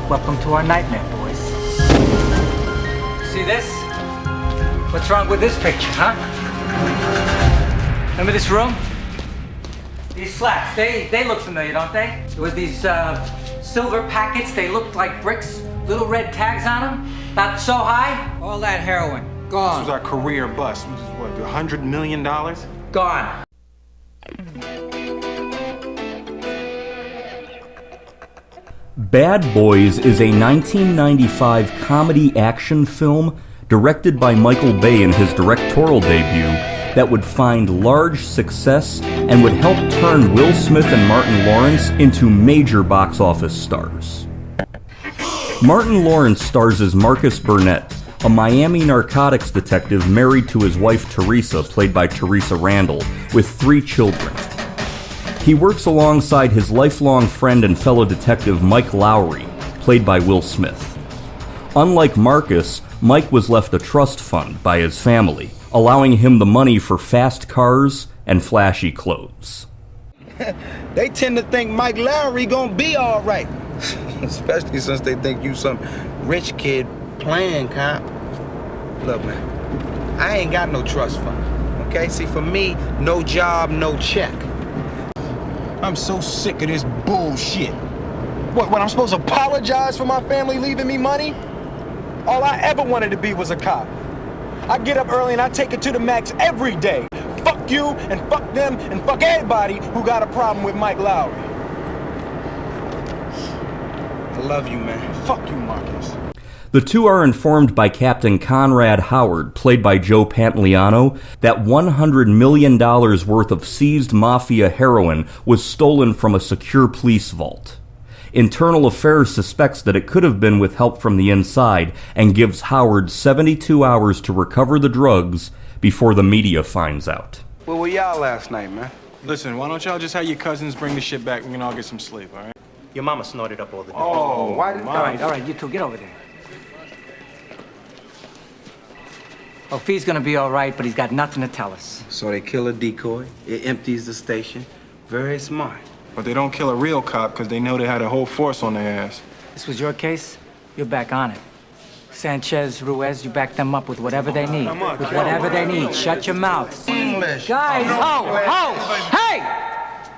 Welcome to our nightmare, boys. See this? What's wrong with this picture, huh? Remember this room? These slats, they look familiar, don't they? There was these silver packets, they looked like bricks, little red tags on them, about so high. All that heroin, gone. This was our career bust. This is what, $100 million? Gone. Bad Boys is a 1995 comedy action film directed by Michael Bay in his directorial debut that would find large success and would help turn Will Smith and Martin Lawrence into major box office stars. Martin Lawrence stars as Marcus Burnett, a Miami narcotics detective married to his wife Teresa, played by Teresa Randall, with 3 children. He works alongside his lifelong friend and fellow detective Mike Lowry, played by Will Smith. Unlike Marcus, Mike was left a trust fund by his family, allowing him the money for fast cars and flashy clothes. They tend to think Mike Lowry gonna be all right. Especially since they think you some rich kid playing cop. Look, man, I ain't got no trust fund, okay? See, for me, no job, no check. I'm so sick of this bullshit. What, I'm supposed to apologize for my family leaving me money? All I ever wanted to be was a cop. I get up early and I take it to the max every day. Fuck you and fuck them and fuck everybody who got a problem with Mike Lowry. I love you, man. Fuck you, Marcus. The two are informed by Captain Conrad Howard, played by Joe Pantoliano, that $100 million worth of seized mafia heroin was stolen from a secure police vault. Internal Affairs suspects that it could have been with help from the inside and gives Howard 72 hours to recover the drugs before the media finds out. Where were y'all last night, man? Listen, why don't y'all just have your cousins bring the shit back and we can all get some sleep, all right? Your mama snorted up all the dope. Oh, why did... All right, you two, get over there. Oh, Fee's gonna be all right, but he's got nothing to tell us. So they kill a decoy, it empties the station. Very smart. But they don't kill a real cop because they know they had a whole force on their ass. This was your case, you're back on it. Sanchez, Ruiz, you back them up with whatever they need. With whatever they need. Shut your mouths. English. Guys, hey!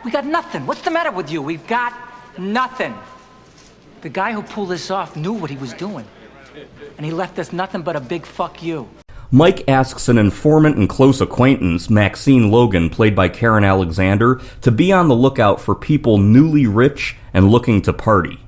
We got nothing. What's the matter with you? We've got nothing. The guy who pulled this off knew what he was doing. And he left us nothing but a big fuck you. Mike asks an informant and close acquaintance, Maxine Logan, played by Karen Alexander, to be on the lookout for people newly rich and looking to party.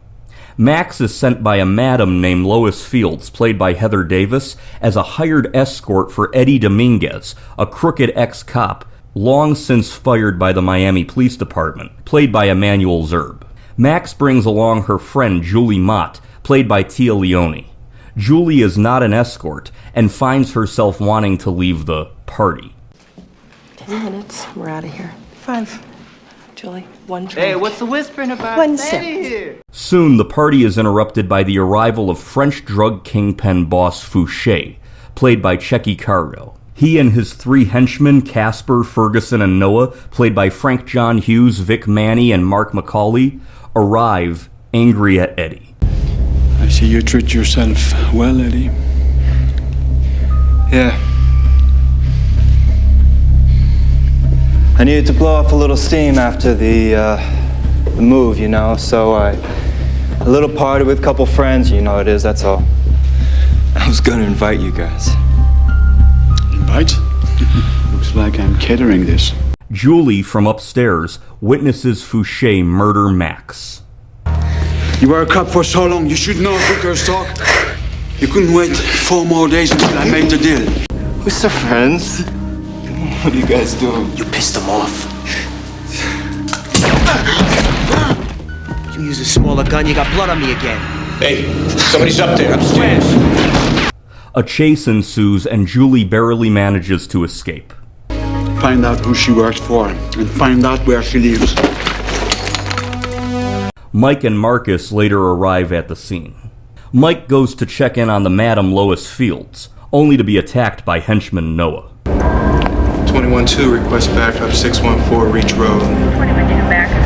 Max is sent by a madam named Lois Fields, played by Heather Davis, as a hired escort for Eddie Dominguez, a crooked ex-cop, long since fired by the Miami Police Department, played by Emmanuel Zerb. Max brings along her friend Julie Mott, played by Tia Leoni. Julie is not an escort and finds herself wanting to leave the party. 10 minutes, we're out of here. 5. Julie, 1 drink. Hey, what's the whispering about? 1 Stay sip. here. Soon, the party is interrupted by the arrival of French drug kingpin boss Fouché, played by Checky Cargo. He and his 3 henchmen, Casper, Ferguson, and Noah, played by Frank John Hughes, Vic Manny, and Mark McCauley, arrive angry at Eddie. I see you treat yourself well, Eddie. Yeah. I needed to blow off a little steam after the move, you know, so a little party with a couple friends, you know it is, that's all. I was gonna invite you guys. Invite? Looks like I'm catering this. Julie, from upstairs, witnesses Fouché murder Max. You were a cop for so long, you should know hookers talk. You couldn't wait 4 more days until I made the deal. We're so friends. What are you guys doing? You pissed them off. You use a smaller gun, you got blood on me again. Hey, somebody's up there, upstairs. A chase ensues and Julie barely manages to escape. Find out who she works for and find out where she lives. Mike and Marcus later arrive at the scene. Mike goes to check in on the Madam Lois Fields, only to be attacked by henchman Noah. 21-2, request backup, 614 Reach Road. 21-2 backup.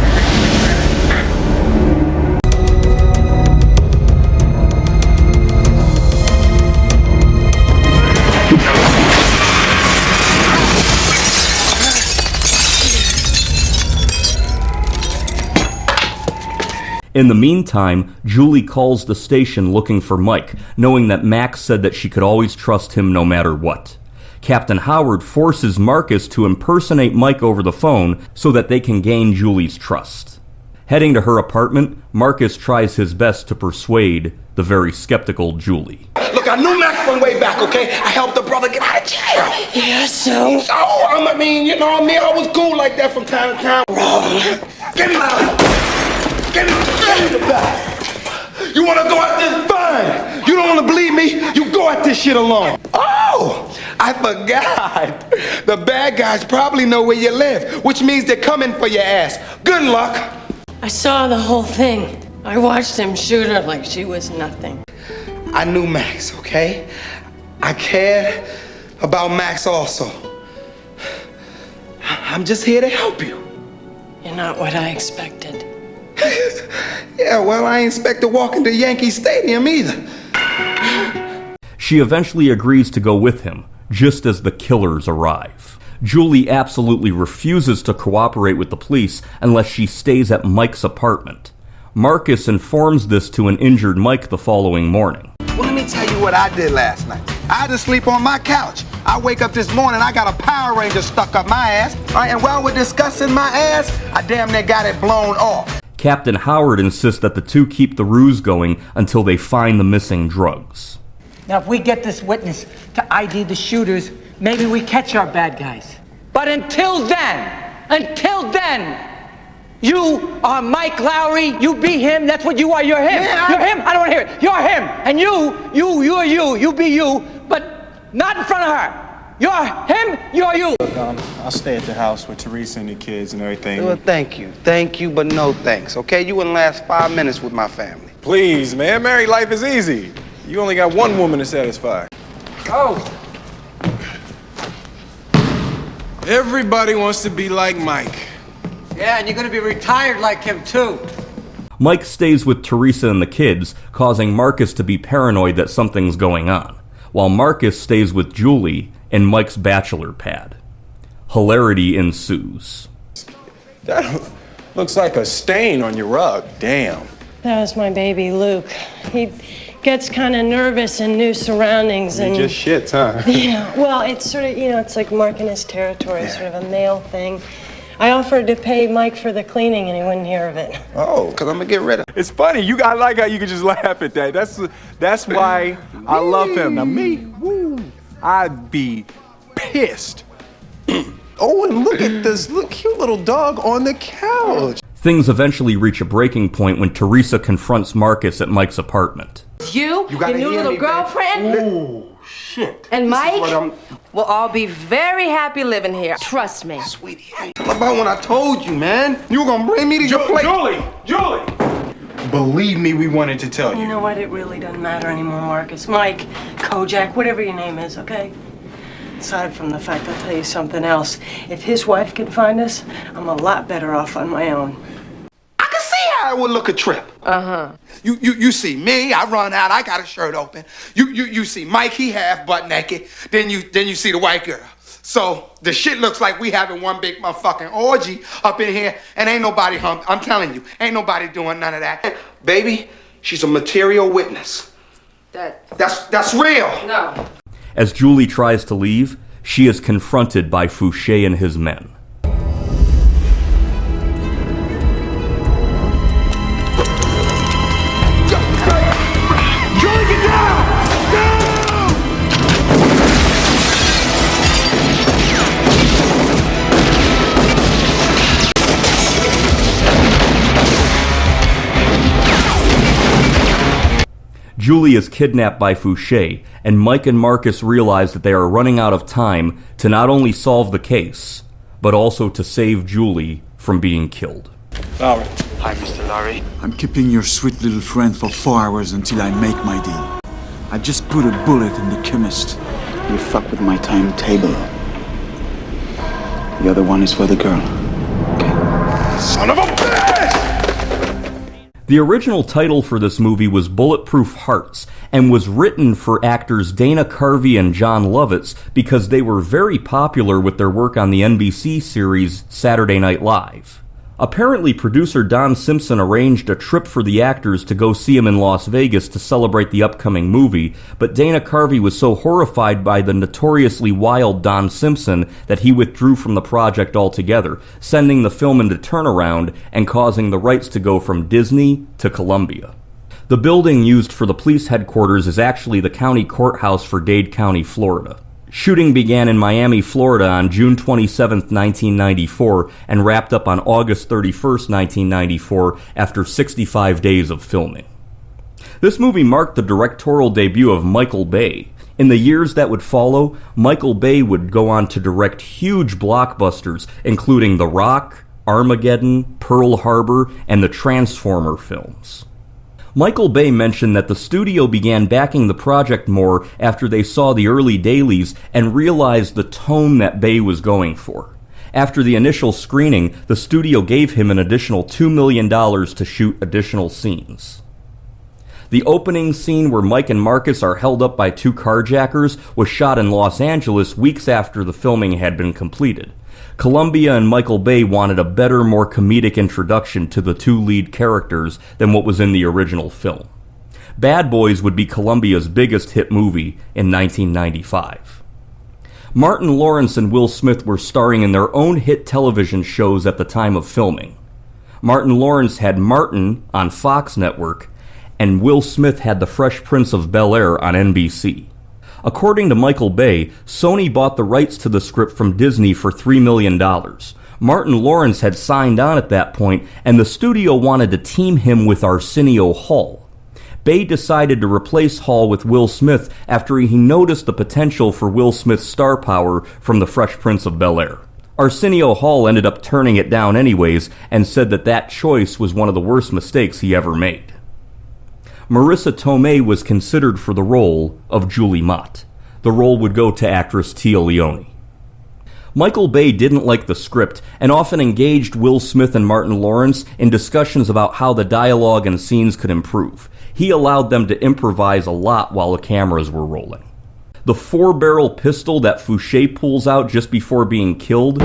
In the meantime, Julie calls the station looking for Mike, knowing that Max said that she could always trust him no matter what. Captain Howard forces Marcus to impersonate Mike over the phone so that they can gain Julie's trust. Heading to her apartment, Marcus tries his best to persuade the very skeptical Julie. Look, I knew Max from way back, okay? I helped a brother get out of jail. Yeah, so? I mean, I was cool like that from time to time. Get him out. Get him the back. You want to go at this? Fine. You don't want to believe me? You go at this shit alone. Oh, I forgot. The bad guys probably know where you live, which means they're coming for your ass. Good luck. I saw the whole thing. I watched him shoot her like she was nothing. I knew Max, okay? I cared about Max also. I'm just here to help you. You're not what I expected. Yeah, well, I ain't expect to walk into Yankee Stadium either. She eventually agrees to go with him, just as the killers arrive. Julie absolutely refuses to cooperate with the police unless she stays at Mike's apartment. Marcus informs this to an injured Mike the following morning. Well, let me tell you what I did last night. I had to sleep on my couch. I wake up this morning, I got a Power Ranger stuck up my ass. All right, and while we're discussing my ass, I damn near got it blown off. Captain Howard insists that the two keep the ruse going until they find the missing drugs. Now, if we get this witness to ID the shooters, maybe we catch our bad guys. But until then, you are Mike Lowry, you be him, that's what you are, you're him. Yeah, You're him, I don't want to hear it. You're him, and you are you be you, but not in front of her. You're him, you're you. Look, I'll stay at the house with Teresa and the kids and everything. Well, thank you, but no thanks, okay? You wouldn't last 5 minutes with my family. Please, man, married life is easy. You only got one woman to satisfy. Oh. Everybody wants to be like Mike. Yeah, and you're gonna be retired like him too. Mike stays with Teresa and the kids, causing Marcus to be paranoid that something's going on, while Marcus stays with Julie in Mike's bachelor pad. Hilarity ensues. That looks like a stain on your rug. Damn. That was my baby, Luke. He gets kind of nervous in new surroundings and... He just shits, huh? Yeah, well, it's sort of, it's like marking his territory, sort of a male thing. I offered to pay Mike for the cleaning and he wouldn't hear of it. Oh, because I'm going to get rid of it. It's funny. I like how you can just laugh at that. That's why I love him. Now, me, woo, I'd be pissed. Oh, and look at this cute little dog on the couch. Things eventually reach a breaking point when Teresa confronts Marcus at Mike's apartment. You your new little girlfriend? Oh, shit. And Mike will all be very happy living here. Trust me. Sweetie, what about when I told you, man? You were going to bring me to your place. Julie! Believe me, we wanted to tell you. You know what? It really doesn't matter anymore, Marcus. Mike, Kojak, whatever your name is, okay? Aside from the fact, I'll tell you something else. If his wife can find us, I'm a lot better off on my own. I can see how it would look a trip. Uh-huh. You see me, I run out, I got a shirt open. You see Mike, he half butt naked. Then you see the white girl. So the shit looks like we having one big motherfucking orgy up in here, and ain't nobody I'm telling you, ain't nobody doing none of that. Baby, she's a material witness. That's real. No. As Julie tries to leave, she is confronted by Fouché and his men. Julie, get down! Julie is kidnapped by Fouché, and Mike and Marcus realize that they are running out of time to not only solve the case, but also to save Julie from being killed. Lowry. Hi, Mr. Lowry. I'm keeping your sweet little friend for 4 hours until I make my deal. I just put a bullet in the chemist. You fuck with my timetable. The other one is for the girl. Okay. Son of a bitch! The original title for this movie was Bulletproof Hearts, and was written for actors Dana Carvey and John Lovitz because they were very popular with their work on the NBC series Saturday Night Live. Apparently, producer Don Simpson arranged a trip for the actors to go see him in Las Vegas to celebrate the upcoming movie, but Dana Carvey was so horrified by the notoriously wild Don Simpson that he withdrew from the project altogether, sending the film into turnaround and causing the rights to go from Disney to Columbia. The building used for the police headquarters is actually the county courthouse for Dade County, Florida. Shooting began in Miami, Florida on June 27, 1994, and wrapped up on August 31, 1994, after 65 days of filming. This movie marked the directorial debut of Michael Bay. In the years that would follow, Michael Bay would go on to direct huge blockbusters, including The Rock, Armageddon, Pearl Harbor, and the Transformer films. Michael Bay mentioned that the studio began backing the project more after they saw the early dailies and realized the tone that Bay was going for. After the initial screening, the studio gave him an additional $2 million to shoot additional scenes. The opening scene where Mike and Marcus are held up by two carjackers was shot in Los Angeles weeks after the filming had been completed. Columbia and Michael Bay wanted a better, more comedic introduction to the two lead characters than what was in the original film. Bad Boys would be Columbia's biggest hit movie in 1995. Martin Lawrence and Will Smith were starring in their own hit television shows at the time of filming. Martin Lawrence had Martin on Fox Network, and Will Smith had The Fresh Prince of Bel-Air on NBC. According to Michael Bay, Sony bought the rights to the script from Disney for $3 million. Martin Lawrence had signed on at that point, and the studio wanted to team him with Arsenio Hall. Bay decided to replace Hall with Will Smith after he noticed the potential for Will Smith's star power from The Fresh Prince of Bel-Air. Arsenio Hall ended up turning it down anyways and said that choice was one of the worst mistakes he ever made. Marissa Tomei was considered for the role of Julie Mott. The role would go to actress Tia Leoni. Michael Bay didn't like the script and often engaged Will Smith and Martin Lawrence in discussions about how the dialogue and scenes could improve. He allowed them to improvise a lot while the cameras were rolling. The 4-barrel pistol that Fouché pulls out just before being killed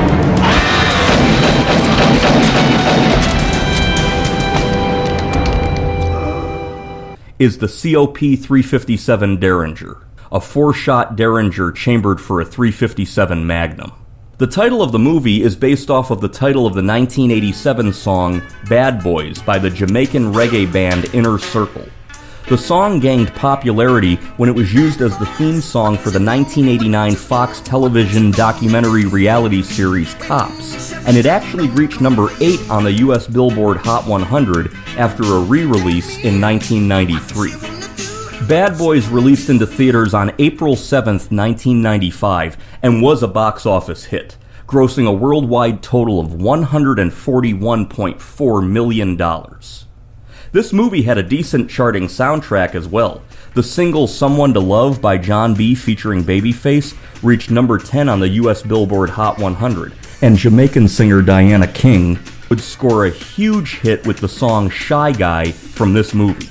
is the COP 357 Derringer, a 4-shot Derringer chambered for a .357 Magnum. The title of the movie is based off of the title of the 1987 song Bad Boys by the Jamaican reggae band Inner Circle. The song gained popularity when it was used as the theme song for the 1989 Fox television documentary reality series Cops, and it actually reached number 8 on the US Billboard Hot 100 after a re-release in 1993. Bad Boys released into theaters on April 7th, 1995, and was a box office hit, grossing a worldwide total of $141.4 million. This movie had a decent charting soundtrack as well. The single Someone to Love by John B. featuring Babyface reached number 10 on the US Billboard Hot 100, and Jamaican singer Diana King would score a huge hit with the song Shy Guy from this movie.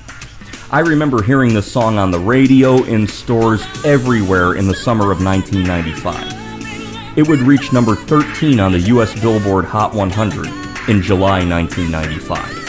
I remember hearing this song on the radio, in stores, everywhere in the summer of 1995. It would reach number 13 on the US Billboard Hot 100 in July 1995.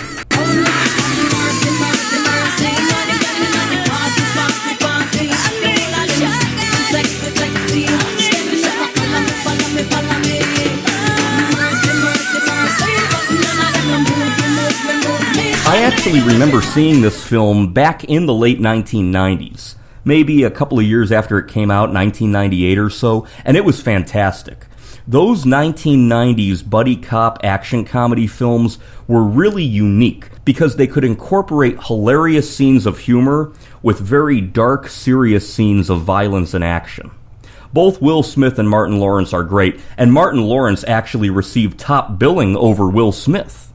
I actually remember seeing this film back in the late 1990s, maybe a couple of years after it came out, 1998 or so, and it was fantastic. Those 1990s buddy cop action comedy films were really unique because they could incorporate hilarious scenes of humor with very dark, serious scenes of violence and action. Both Will Smith and Martin Lawrence are great, and Martin Lawrence actually received top billing over Will Smith.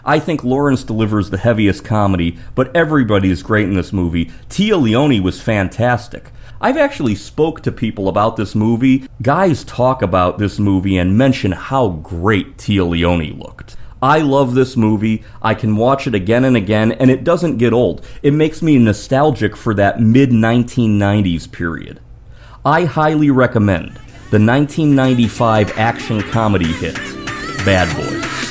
I think Lawrence delivers the heaviest comedy, but everybody is great in this movie. Tia Leoni was fantastic. I've actually spoke to people about this movie. Guys talk about this movie and mention how great Tia Leoni looked. I love this movie. I can watch it again and again, and it doesn't get old. It makes me nostalgic for that mid-1990s period. I highly recommend the 1995 action comedy hit, Bad Boys.